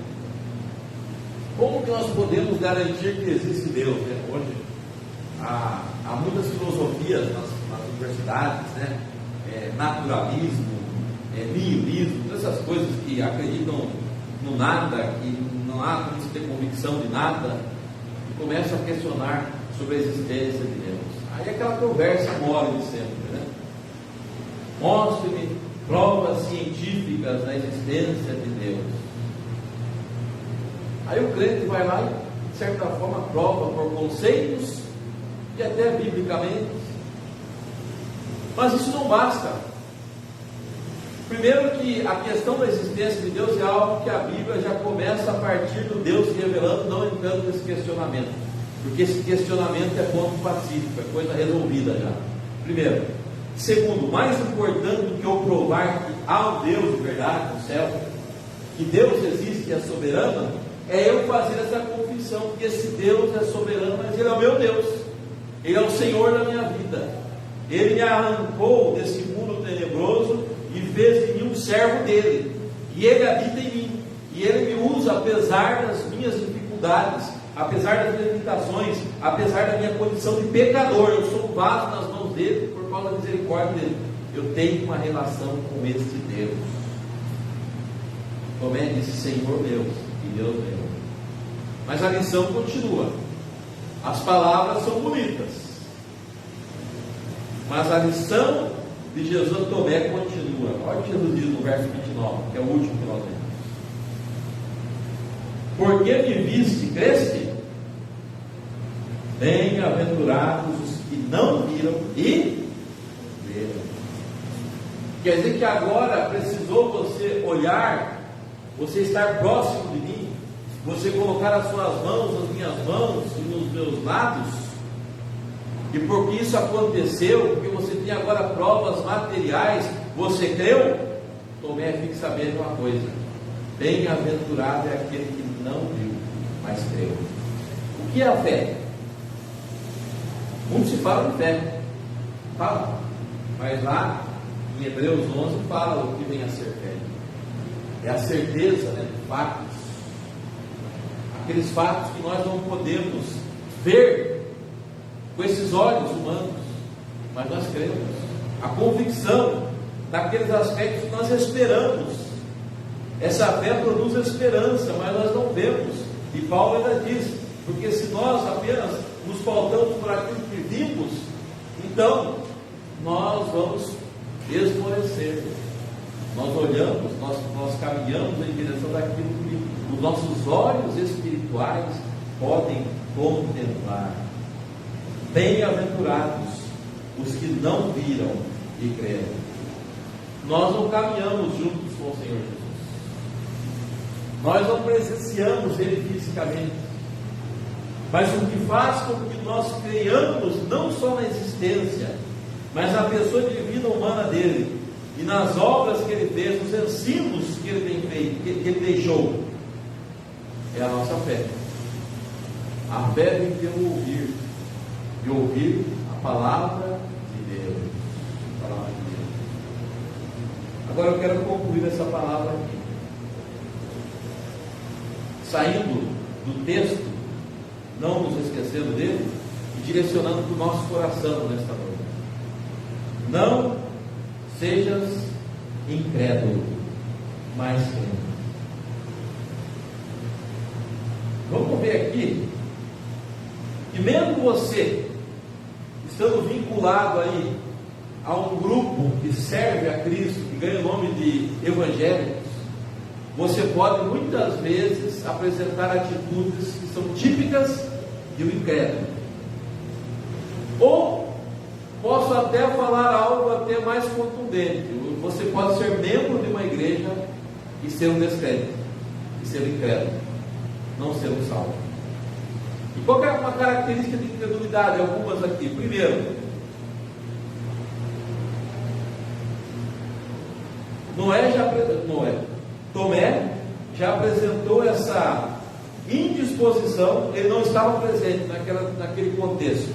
como que nós podemos garantir que existe Deus, né? Hoje há muitas filosofias nas universidades, né? Naturalismo, nihilismo, todas essas coisas que acreditam no nada, que não há como se ter convicção de nada, e começam a questionar sobre a existência de Deus. Aí aquela conversa mole de sempre, né? Mostre-me provas científicas da existência de Deus. Aí o crente vai lá e, de certa forma, prova por conceitos e até biblicamente. Mas isso não basta. Primeiro que a questão da existência de Deus é algo que a Bíblia já começa a partir do Deus se revelando, não entrando nesse questionamento. Porque esse questionamento é ponto pacífico, é coisa resolvida já. Primeiro. Segundo, mais importante do que eu provar que há um Deus de verdade no céu, que Deus existe e é soberano, é eu fazer essa confissão que esse Deus é soberano, mas Ele é o meu Deus, Ele é o Senhor da minha vida, Ele me arrancou desse mundo tenebroso e fez de mim um servo dEle, e Ele habita em mim, e Ele me usa apesar das minhas dificuldades, apesar das minhas limitações, apesar da minha condição de pecador. Eu sou um vaso nas mãos dEle, por causa da misericórdia dEle. Eu tenho uma relação com este Deus. Tomé disse: Senhor meu e Deus meu. Mas a lição continua. As palavras são bonitas, mas a lição de Jesus a Tomé continua. Olha o que Jesus diz no verso 29, que é o último que nós lemos. Porque me viste e creste? Bem-aventurados os que não viram e veram. Quer dizer que agora precisou você olhar, você estar próximo de mim, você colocar as suas mãos nas minhas mãos e nos meus lados, e porque isso aconteceu, porque você tem agora provas materiais, você creu? Tomé, fique sabendo uma coisa: bem-aventurado é aquele que não viu, mas creu. O que é a fé? Muito se fala de fé, fala, mas lá em Hebreus 11 fala o que vem a ser fé. É a certeza, né, de fatos, aqueles fatos que nós não podemos ver com esses olhos humanos, mas nós cremos. A convicção daqueles aspectos que nós esperamos. Essa fé produz esperança, mas nós não vemos. E Paulo ainda diz: porque se nós apenas nos pautamos por aquilo que vimos, então nós vamos esmorecer. Nós olhamos, nós caminhamos em direção daquilo que os nossos olhos espirituais podem contemplar. Bem-aventurados os que não viram e creram. Nós não caminhamos juntos com o Senhor Jesus. Nós não presenciamos Ele fisicamente, mas o que faz com que nós creiamos não só na existência, mas na pessoa divina humana dele, e nas obras que Ele fez, nos ensinos que Ele tem feito, que Ele deixou, é a nossa fé. A fé vem pelo ouvir, e ouvir a palavra de Deus. A palavra de Deus. Agora eu quero concluir essa palavra aqui, saindo do texto, não nos esquecendo dele, e direcionando para o nosso coração nesta noite. Não sejas incrédulo, mas crente. Vamos ver aqui que mesmo você estando vinculado aí a um grupo que serve a Cristo, que ganha o nome de evangélicos, você pode muitas vezes apresentar atitudes que são típicas de um incrédulo. Ou posso até falar algo até mais contundente: você pode ser membro de uma igreja e ser um descrente, e ser um incrédulo, não ser um salvo. E qual é uma característica de incredulidade? Algumas aqui. Primeiro, Tomé já apresentou essa indisposição, ele não estava presente naquele contexto.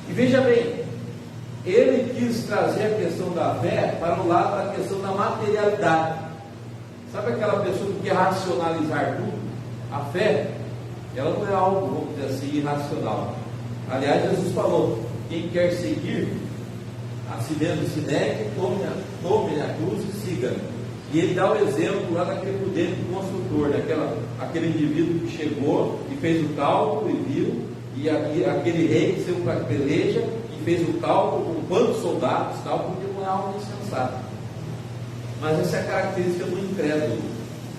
E veja bem, ele quis trazer a questão da fé para o lado da questão da materialidade. Sabe aquela pessoa que quer racionalizar tudo? A fé, ela não é algo, vamos dizer assim, irracional. Aliás, Jesus falou: quem quer seguir, a si mesmo se negue, tome a cruz e siga. E ele dá o exemplo lá daquele prudente construtor, aquele indivíduo que chegou e fez o cálculo e viu, e aquele rei que saiu para a peleja e fez o cálculo com quantos soldados, porque não é algo insensato. Mas essa é a característica do incrédulo.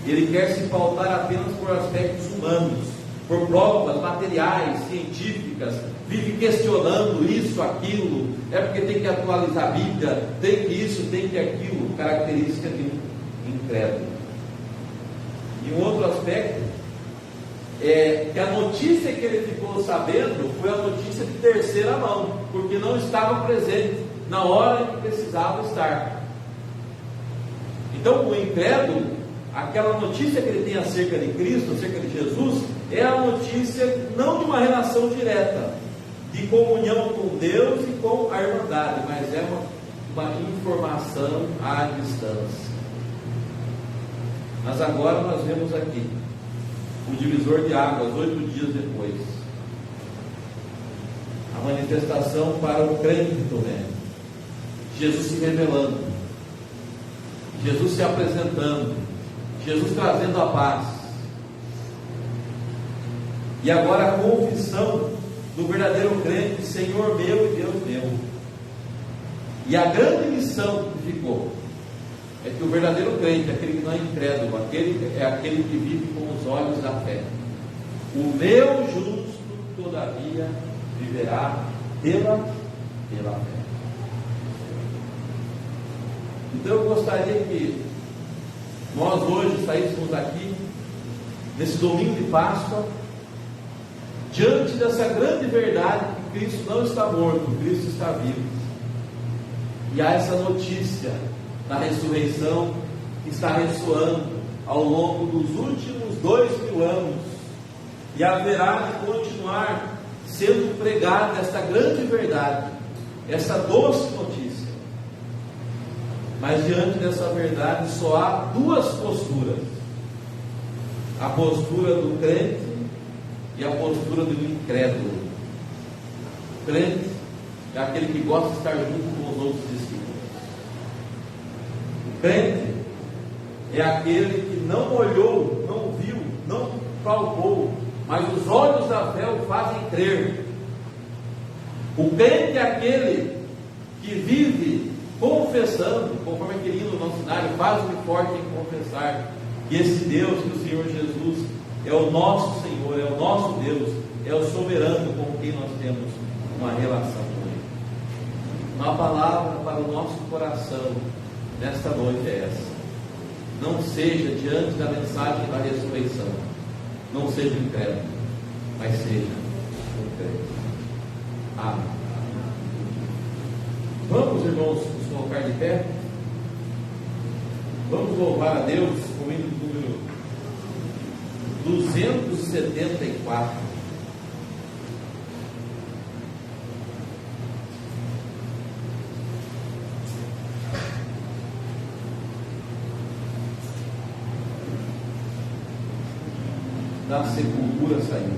Ele quer se pautar apenas por aspectos humanos, por provas materiais, científicas, vive questionando isso, aquilo, é porque tem que atualizar a Bíblia, tem que isso, tem que aquilo, característica de um incrédulo. E um outro aspecto é que a notícia que ele ficou sabendo foi a notícia de terceira mão, porque não estava presente na hora que precisava estar. Então o incrédulo, aquela notícia que ele tem acerca de Cristo, acerca de Jesus, é a notícia não de uma relação direta, de comunhão com Deus e com a irmandade, mas é uma informação à distância. Mas agora nós vemos aqui o divisor de águas, 8 dias depois, a manifestação para o crente Tomé, Jesus se revelando, Jesus se apresentando, Jesus trazendo a paz, e agora a confissão do verdadeiro crente: Senhor meu e Deus meu. E a grande missão que ficou é que o verdadeiro crente, aquele que não é incrédulo, é aquele que vive com os olhos da fé. O meu justo, todavia, viverá pela fé. Então eu gostaria que nós hoje saíssemos aqui, nesse domingo de Páscoa, diante dessa grande verdade que Cristo não está morto, Cristo está vivo. E há essa notícia da ressurreição que está ressoando ao longo dos últimos 2000 anos, e haverá de continuar sendo pregada esta grande verdade, essa doce notícia. Mas diante dessa verdade só há duas posturas: a postura do crente e a postura do incrédulo. O crente é aquele que gosta de estar junto com os outros discípulos. O crente é aquele que não olhou, não viu, não palpou, mas os olhos da fé o fazem crer. O crente é aquele que vive confessando, conforme aquele hino do nosso cenário: faz-me forte em confessar que esse Deus, que o Senhor Jesus é o nosso Senhor, é o nosso Deus, é o soberano com quem nós temos uma relação com Ele. Uma palavra para o nosso coração nesta noite é essa: não seja diante da mensagem da ressurreição, não seja incrédulo, mas seja um crente. Amém. Vamos, irmãos, nos colocar de pé. Vamos louvar a Deus com o hino número 274. Da sepultura saiu.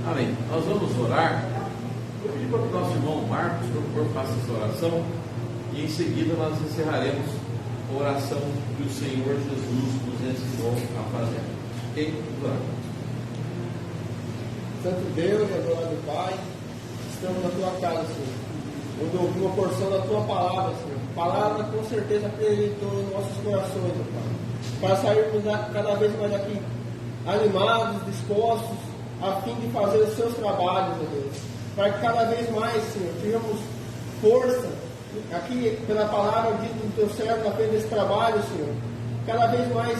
Amém. Nós vamos orar. Eu pedi para que o nosso irmão Marcos, por favor, faça essa oração. E em seguida nós encerraremos a oração que o Senhor Jesus nos ensinou a fazer. Ok? Vamos orar. Santo Deus e adorado Pai, estamos na Tua casa, Senhor, onde ouvi uma porção da Tua palavra, Senhor. Palavra com certeza acreditou em nossos corações, ó Pai, para sairmos cada vez mais daqui animados, dispostos, a fim de fazer os Seus trabalhos, ó Deus, para que cada vez mais, Senhor, tenhamos força, aqui pela palavra dita do Teu servo na frente desse trabalho, Senhor, cada vez mais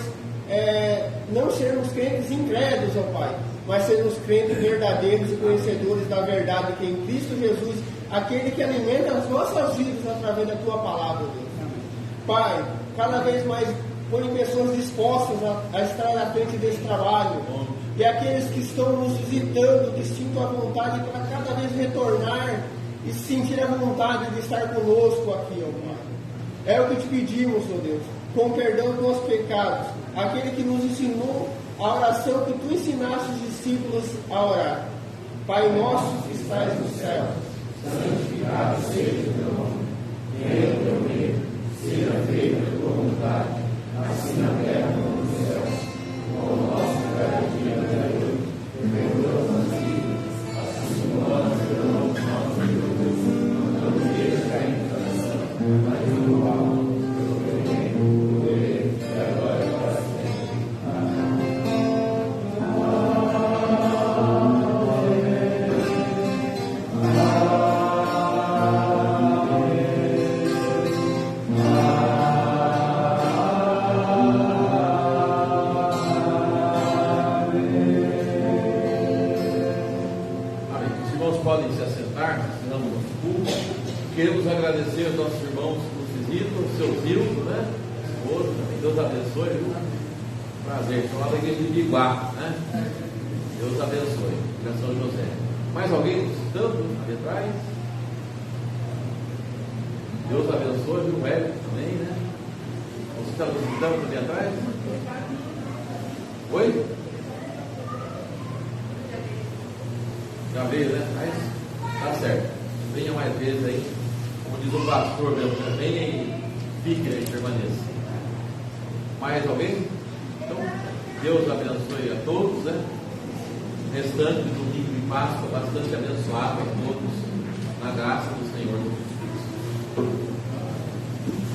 não sermos crentes incrédulos, ó Pai, mas sermos crentes verdadeiros e conhecedores da verdade que é em Cristo Jesus, aquele que alimenta as nossas vidas através da Tua palavra, Deus. Pai, cada vez mais põe pessoas dispostas a estar na frente desse trabalho, e aqueles que estão nos visitando, que sintam a vontade para cada vez retornar e sentir a vontade de estar conosco aqui, ó Pai. É o que te pedimos, ó Deus, com perdão dos nossos pecados, aquele que nos ensinou a oração que Tu ensinaste os discípulos a orar. Pai nosso que estás no céu, santificado seja o Teu nome, venha o Teu reino, seja feita a Tua vontade, assim na terra como no céu. O nosso cada dia dai hoje, perdoa as nossas dívidas, assim como nós perdoamos aos nossos devedores, não nos deixes cair em tentação, mas livra-nos do mal, pelo Teu reino, o poder e a glória para sempre. Amém. Podem se assentar, ensinamos o nosso culto. Queremos agradecer aos nossos irmãos que nos visitam, o seu Zildo, né? Esposo, também. Deus abençoe, viu? Prazer, estou lá da igreja de Biguá, né? Deus abençoe, é São José. Mais alguém visitando ali atrás? Deus abençoe, viu? O Hélio também, né? Você está visitando ali atrás? Oi? Já veio, né? Mas tá certo. Venha mais vezes aí. Como diz o pastor mesmo, né? Venha e fique aí, permaneça. Mais alguém? Então, Deus abençoe a todos, né? Restante do domingo de Páscoa, bastante abençoado a todos, na graça do Senhor Jesus Cristo.